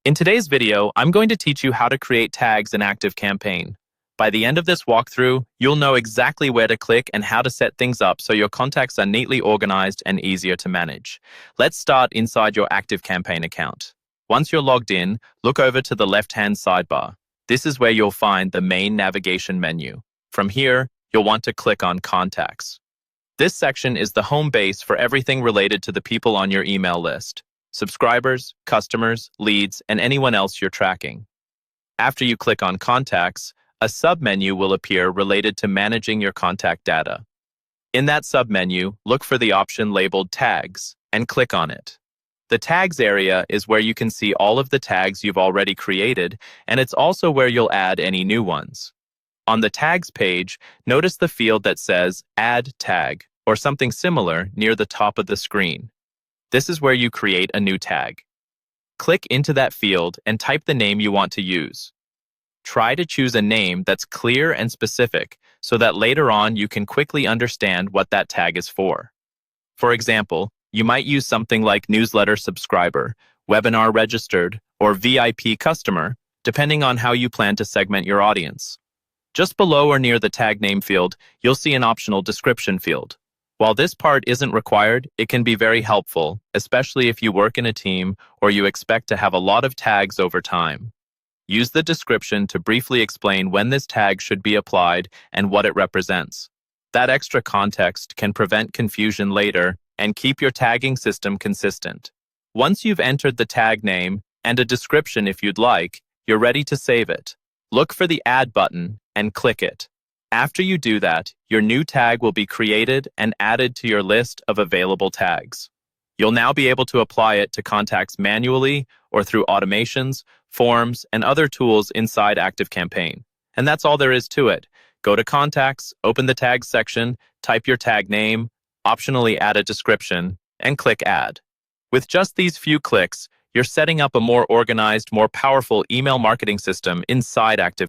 In today's video, I'm going to teach you how to create tags in ActiveCampaign. By the end of this walkthrough, you'll know exactly where to click and how to set things up so your contacts are neatly organized and easier to manage. Let's start inside your ActiveCampaign account. Once you're logged in, look over to the left-hand sidebar. This is where you'll find the main navigation menu. From here, you'll want to click on Contacts. This section is the home base for everything related to the people on your email list: subscribers, customers, leads, and anyone else you're tracking. After you click on Contacts, a submenu will appear related to managing your contact data. In that submenu, look for the option labeled Tags and click on it. The Tags area is where you can see all of the tags you've already created, and it's also where you'll add any new ones. On the Tags page, notice the field that says Add Tag or something similar near the top of the screen. This is where you create a new tag. Click into that field and type the name you want to use. Try to choose a name that's clear and specific so that later on you can quickly understand what that tag is for. For example, you might use something like newsletter subscriber, webinar registered, or VIP customer, depending on how you plan to segment your audience. Just below or near the tag name field, you'll see an optional description field. While this part isn't required, it can be very helpful, especially if you work in a team or you expect to have a lot of tags over time. Use the description to briefly explain when this tag should be applied and what it represents. That extra context can prevent confusion later and keep your tagging system consistent. Once you've entered the tag name and a description if you'd like, you're ready to save it. Look for the Add button and click it. After you do that, your new tag will be created and added to your list of available tags. You'll now be able to apply it to contacts manually or through automations, forms, and other tools inside ActiveCampaign. And that's all there is to it. Go to Contacts, open the Tags section, type your tag name, optionally add a description, and click Add. With just these few clicks, you're setting up a more organized, more powerful email marketing system inside ActiveCampaign.